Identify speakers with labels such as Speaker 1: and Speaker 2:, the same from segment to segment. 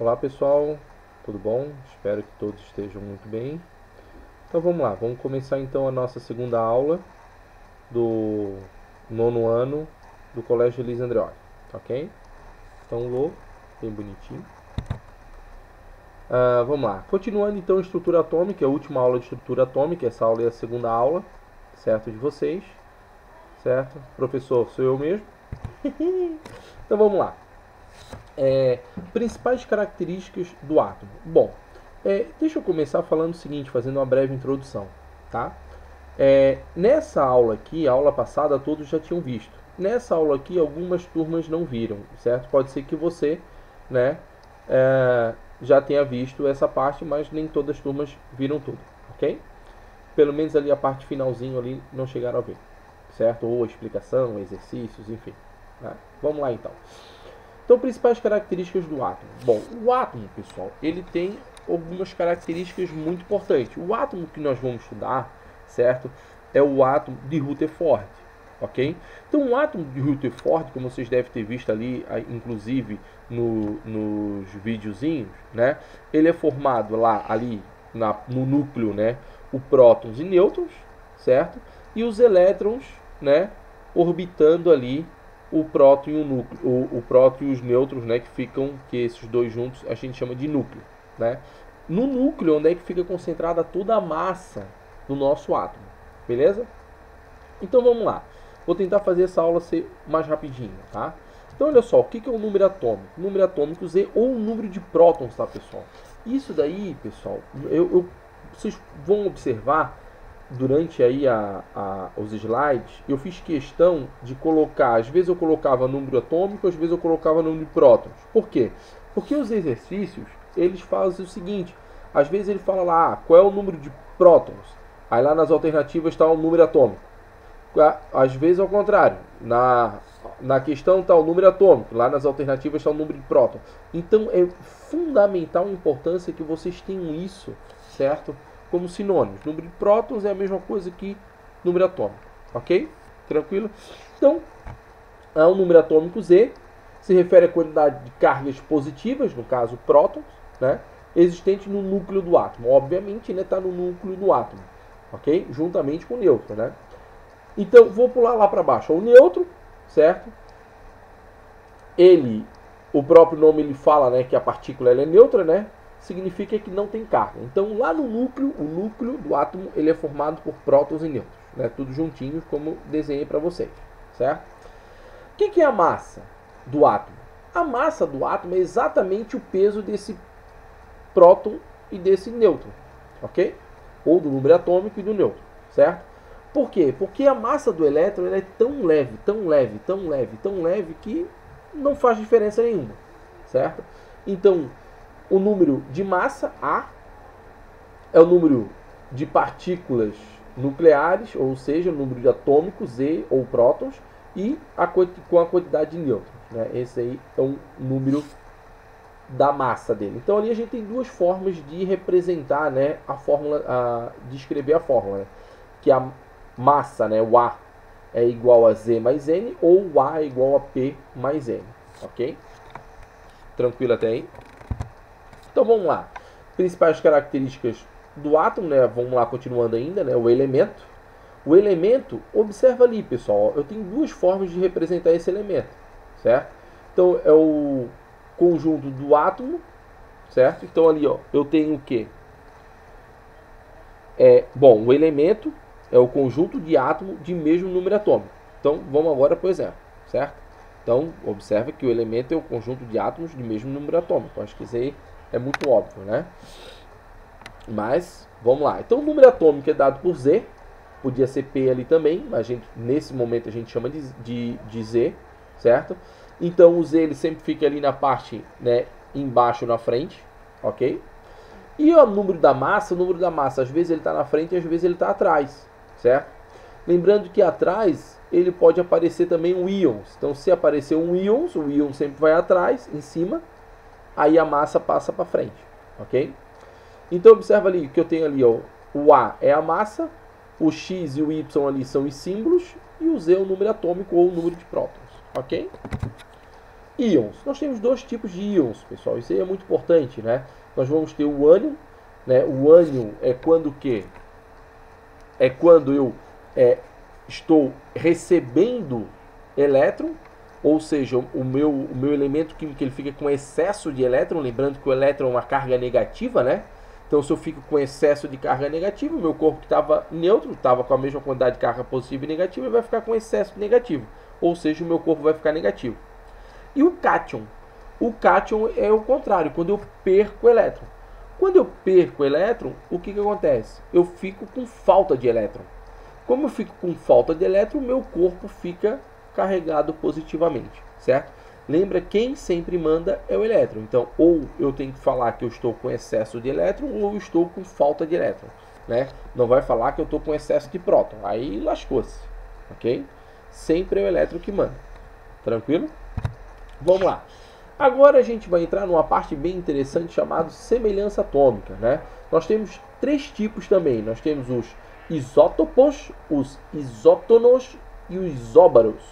Speaker 1: Olá pessoal, tudo bom? Espero que todos estejam muito bem. Então vamos lá, vamos começar então a nossa segunda aula do nono ano do Colégio Elise Andreoli, ok? Então logo, bem bonitinho. Vamos lá, continuando então a estrutura atômica, a última aula de estrutura atômica, essa aula é a segunda aula, certo, de vocês, certo? Professor, sou eu mesmo. Então vamos lá. Principais características do átomo. Bom, deixa eu começar falando o seguinte, fazendo uma breve introdução, tá? Nessa aula aqui, a aula passada, todos já tinham visto. Nessa aula aqui, algumas turmas não viram, certo? Pode ser que você, né, já tenha visto essa parte, mas nem todas as turmas viram tudo, ok? Pelo menos ali a parte finalzinho ali não chegaram a ver, certo? Ou a explicação, exercícios, enfim. Né? Vamos lá então. Então, principais características do átomo. Bom, o átomo, pessoal, ele tem algumas características muito importantes. O átomo que nós vamos estudar, certo? É o átomo de Rutherford, ok? Então, o átomo de Rutherford, como vocês devem ter visto ali, inclusive nos videozinhos, né? Ele é formado lá, ali no núcleo, né? O prótons e nêutrons, certo? E os elétrons, né? Orbitando ali o próton e o núcleo, o próton e os nêutrons, né, que esses dois juntos a gente chama de núcleo, né? No núcleo, onde é que fica concentrada toda a massa do nosso átomo, beleza? Então vamos lá. Vou tentar fazer essa aula ser mais rapidinho, tá? Então olha só, o que é o número atômico? O número atômico Z ou o número de prótons, tá, pessoal? Isso daí, pessoal, vocês vão observar durante aí os slides, eu fiz questão de colocar, às vezes eu colocava número atômico, às vezes eu colocava número de prótons. Por quê? Porque os exercícios, eles fazem o seguinte, às vezes ele fala lá, qual é o número de prótons? Aí lá nas alternativas está o número atômico. Às vezes ao contrário, na questão está o número atômico, lá nas alternativas está o número de prótons. Então é fundamental a importância que vocês tenham isso, certo? Como sinônimos. Número de prótons é a mesma coisa que número atômico, ok? Tranquilo? Então, o número atômico Z se refere à quantidade de cargas positivas, no caso prótons, né, existente no núcleo do átomo. Obviamente, ele está no núcleo do átomo, ok? Juntamente com o nêutron, né? Então, vou pular lá para baixo. O nêutron, certo? O próprio nome ele fala, né, que a partícula ela é neutra, né? Significa que não tem carga. Então, lá no núcleo, o núcleo do átomo, ele é formado por prótons e nêutrons, né? Tudo juntinho, como desenhei para vocês, certo? O que é a massa do átomo? A massa do átomo é exatamente o peso desse próton e desse nêutron, ok? Ou do número atômico e do nêutron, certo? Por quê? Porque a massa do elétron é tão leve, tão leve, tão leve, tão leve que não faz diferença nenhuma, certo? Então, o número de massa, A, é o número de partículas nucleares, ou seja, o número de atômicos, Z, ou prótons, e com a quantidade de nêutrons. Né? Esse aí é um número da massa dele. Então ali a gente tem duas formas de representar, né, a fórmula, de escrever a fórmula. Né? Que a massa, né, o A, é igual a Z mais N, ou o A é igual a P mais N. Ok? Tranquilo até aí? Então vamos lá. Principais características do átomo, né? Vamos lá, continuando ainda, né? O elemento. O elemento, observa ali, pessoal, eu tenho duas formas de representar esse elemento, certo? Então é o conjunto do átomo, certo? Então ali, ó, eu tenho o quê? Bom, o elemento é o conjunto de átomos de mesmo número atômico. Então vamos agora para o exemplo, certo? Então observa que o elemento é o conjunto de átomos de mesmo número atômico. Acho que isso aí é muito óbvio, né? Mas, vamos lá. Então, o número atômico é dado por Z. Podia ser P ali também, mas nesse momento a gente chama de Z, certo? Então, o Z ele sempre fica ali na parte, né, embaixo na frente, ok? E o número da massa, às vezes ele está na frente e às vezes ele está atrás, certo? Lembrando que atrás ele pode aparecer também um íons. Então, se aparecer um íons, o íon sempre vai atrás, em cima, aí a massa passa para frente, ok? Então observa ali que eu tenho ali, ó, o A é a massa, o X e o Y ali são os símbolos e o Z é o número atômico ou o número de prótons, ok? Íons. Nós temos dois tipos de íons, pessoal. Isso aí é muito importante, né? Nós vamos ter o ânion, né? O ânion é quando o quê? É quando eu estou recebendo elétron, ou seja, o meu elemento químico ele fica com excesso de elétron, lembrando que o elétron é uma carga negativa, né? Então, se eu fico com excesso de carga negativa, o meu corpo que estava neutro, estava com a mesma quantidade de carga positiva e negativa, vai ficar com excesso de negativo, ou seja, o meu corpo vai ficar negativo. E o cátion? O cátion é o contrário, quando eu perco o elétron. Quando eu perco o elétron, o que acontece? Eu fico com falta de elétron. Como eu fico com falta de elétron, o meu corpo fica carregado positivamente, certo? Lembra, quem sempre manda é o elétron. Então, ou eu tenho que falar que eu estou com excesso de elétron, ou eu estou com falta de elétron, né? Não vai falar que eu estou com excesso de próton. Aí lascou-se, ok? Sempre é o elétron que manda. Tranquilo? Vamos lá. Agora a gente vai entrar numa parte bem interessante chamada semelhança atômica, né? Nós temos três tipos também. Nós temos os isótopos, os isótonos e os isóbaros.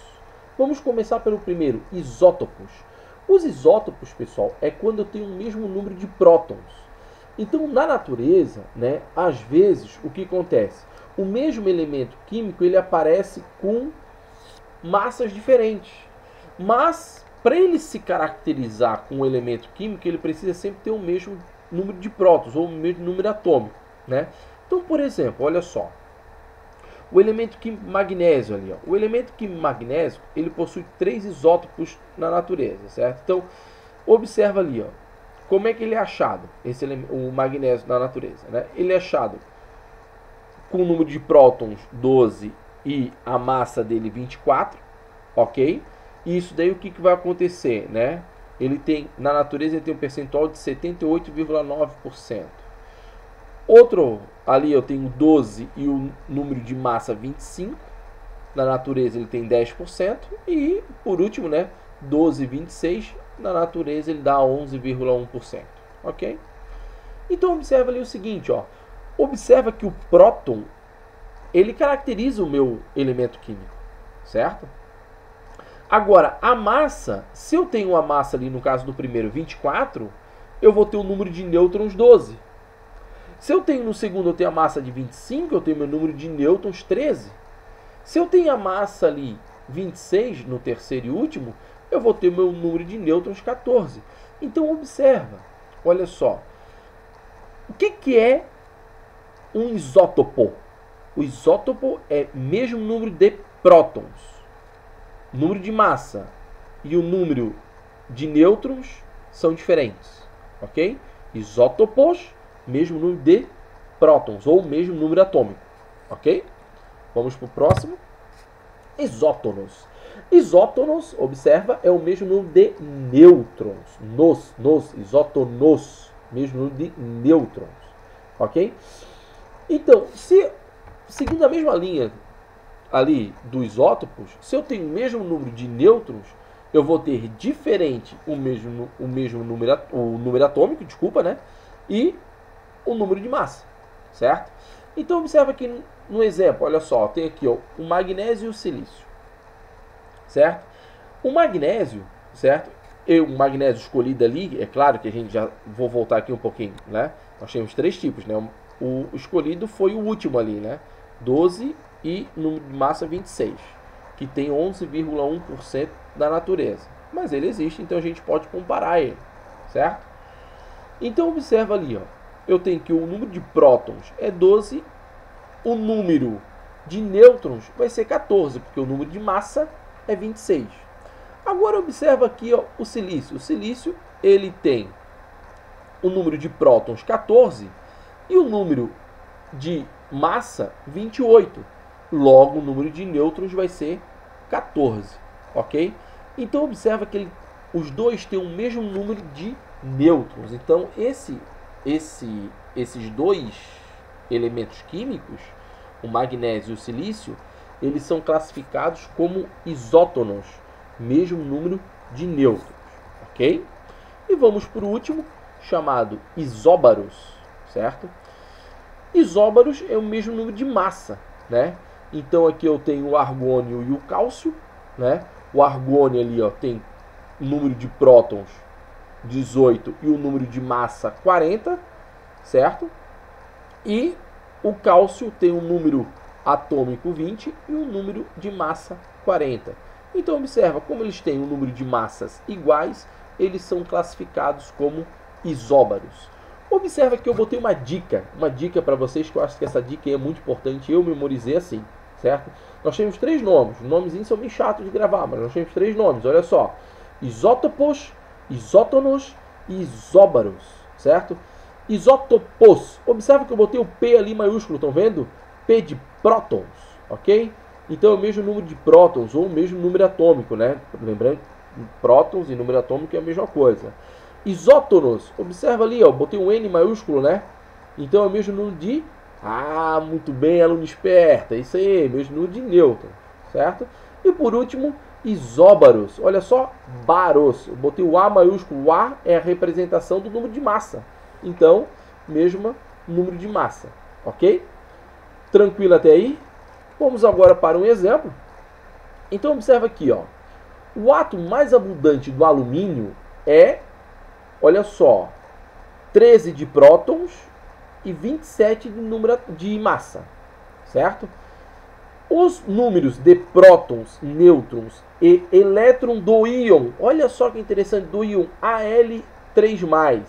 Speaker 1: Vamos começar pelo primeiro, isótopos. Os isótopos, pessoal, é quando eu tenho o mesmo número de prótons. Então, na natureza, né, às vezes, o que acontece? O mesmo elemento químico ele aparece com massas diferentes. Mas, para ele se caracterizar com um elemento químico, ele precisa sempre ter o mesmo número de prótons, ou o mesmo número atômico, né? Então, por exemplo, olha só. O elemento químico magnésio ali, ó. O elemento químico magnésio, ele possui 3 isótopos na natureza, certo? Então, observa ali, ó. Como é que ele é achado, o magnésio na natureza, né? Ele é achado com o número de prótons 12 e a massa dele 24, ok? E isso daí o que vai acontecer, né? Ele tem, na natureza, ele tem um percentual de 78,9%. Outro, ali eu tenho 12 e o número de massa 25. Na natureza ele tem 10%. E, por último, né, 12 e 26. Na natureza ele dá 11,1%. Ok? Então, observa ali o seguinte, ó. Observa que o próton, ele caracteriza o meu elemento químico, certo? Agora, a massa, se eu tenho a massa ali, no caso do primeiro, 24, eu vou ter o número de nêutrons 12. Se eu tenho no segundo, eu tenho a massa de 25, eu tenho meu número de nêutrons 13. Se eu tenho a massa ali 26, no terceiro e último, eu vou ter meu número de nêutrons 14. Então, observa, olha só. O que é um isótopo? O isótopo é o mesmo número de prótons. O número de massa e o número de nêutrons são diferentes, ok? Isótopos, mesmo número de prótons, ou mesmo número atômico, ok? Vamos para o próximo. Isótonos. Isótonos, observa, é o mesmo número de nêutrons. Isótonos, mesmo número de nêutrons, ok? Então, seguindo a mesma linha ali dos isótopos, se eu tenho o mesmo número de nêutrons, eu vou ter diferente o mesmo número atômico, desculpa, né? E o número de massa, certo? Então observa aqui no exemplo, olha só, tem aqui ó, o magnésio e o silício, certo? O magnésio, certo? O magnésio escolhido ali, é claro que a gente já vou voltar aqui um pouquinho, né? Nós temos três tipos, né? O escolhido foi o último ali, né? 12 e número de massa 26, que tem 11,1% da natureza. Mas ele existe, então a gente pode comparar ele, certo? Então observa ali, ó. Eu tenho que o número de prótons é 12, o número de nêutrons vai ser 14, porque o número de massa é 26. Agora observa aqui ó, o silício. O silício ele tem o número de prótons 14 e o número de massa 28. Logo, o número de nêutrons vai ser 14, ok? Então observa que os dois têm o mesmo número de nêutrons. Então esses dois elementos químicos, o magnésio e o silício, eles são classificados como isótonos, mesmo número de nêutrons, ok? E vamos para o último, chamado isóbaros, certo? Isóbaros é o mesmo número de massa, né? Então aqui eu tenho o argônio e o cálcio, né? O argônio ali ó, tem número de prótons 18 e o número de massa 40, certo? E o cálcio tem um número atômico 20 e um número de massa 40. Então observa, como eles têm um número de massas iguais, eles são classificados como isóbaros. Observa que eu botei uma dica para vocês, que eu acho que essa dica é muito importante, eu memorizei assim, certo? Nós temos 3 nomes, os nomezinhos são meio chatos de gravar, mas nós temos 3 nomes, olha só. Isótopos, isótonos e isóbaros, certo? Isótopos, observa que eu botei o P ali maiúsculo, estão vendo? P de prótons, ok? Então é o mesmo número de prótons ou o mesmo número atômico, né? Lembrando, prótons e número atômico é a mesma coisa. Isótonos, observa ali, ó, botei um N maiúsculo, né? Então é o mesmo número de... Ah, muito bem, aluno esperto, é isso aí, mesmo número de nêutrons, certo? E por último, isóbaros, olha só, baros, eu botei o A maiúsculo, o A é a representação do número de massa. Então, mesmo número de massa, ok? Tranquilo até aí? Vamos agora para um exemplo. Então, observa aqui, ó. O átomo mais abundante do alumínio é, olha só, 13 de prótons e 27 de número de massa, certo? Os números de prótons, nêutrons e elétron do íon, olha só que interessante, do íon Al3+,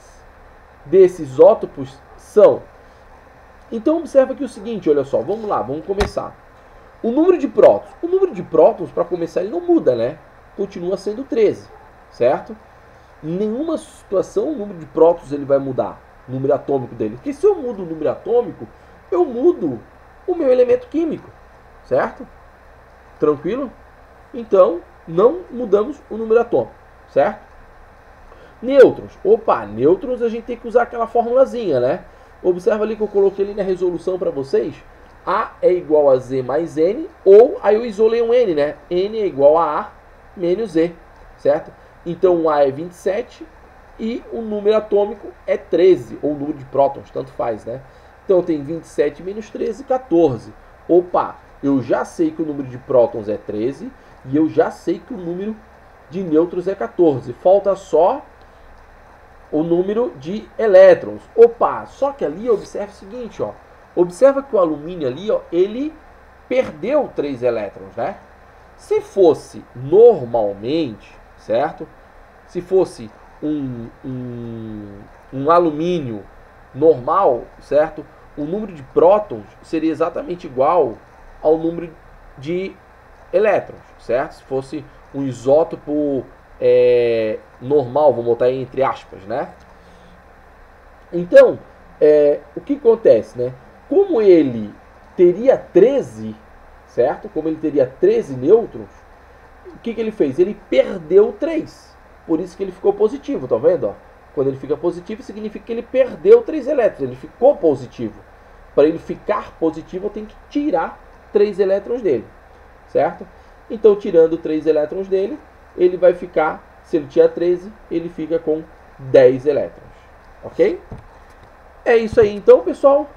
Speaker 1: desses isótopos são. Então observa aqui o seguinte, olha só, vamos lá, vamos começar. O número de prótons, para começar, ele não muda, né? Continua sendo 13, certo? Em nenhuma situação o número de prótons ele vai mudar, o número atômico dele. Porque se eu mudo o número atômico, eu mudo o meu elemento químico, certo? Tranquilo? Então, não mudamos o número atômico, certo? Nêutrons. Opa, nêutrons a gente tem que usar aquela formulazinha, né? Observa ali que eu coloquei ali na resolução para vocês. A é igual a Z mais N, ou aí eu isolei um N, né? N é igual a A menos Z, certo? Então o A é 27 e o número atômico é 13, ou o número de prótons, tanto faz, né? Então tem 27 menos 13, 14. Opa, eu já sei que o número de prótons é 13 e eu já sei que o número de nêutrons é 14. Falta só o número de elétrons. Opa, só que ali observa o seguinte, ó. Observa que o alumínio ali, ó, ele perdeu 3 elétrons, né? Se fosse normalmente, certo? Se fosse um alumínio normal, certo? O número de prótons seria exatamente igual ao número de elétrons, certo? Se fosse um isótopo normal, vou botar aí entre aspas, né? Então, o que acontece, né? Como ele teria 13, certo? Como ele teria 13 nêutrons, o que ele fez? Ele perdeu 3. Por isso que ele ficou positivo, tá vendo? Ó? Quando ele fica positivo, significa que ele perdeu 3 elétrons. Ele ficou positivo. Para ele ficar positivo, eu tenho que tirar 3 elétrons dele, certo? Então, tirando 3 elétrons dele, ele vai ficar, se ele tinha 13, ele fica com 10 elétrons, ok? É isso aí então, pessoal.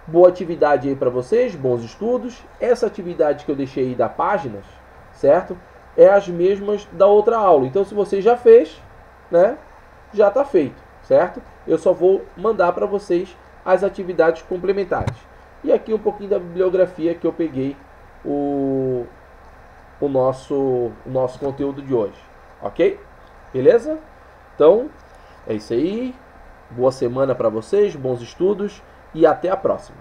Speaker 1: Boa atividade aí para vocês, bons estudos. Essa atividade que eu deixei aí da páginas, certo? É as mesmas da outra aula. Então, se você já fez, né, já está feito, certo? Eu só vou mandar para vocês as atividades complementares. E aqui um pouquinho da bibliografia que eu peguei o nosso conteúdo de hoje, ok? Beleza? Então, é isso aí. Boa semana para vocês, bons estudos e até a próxima.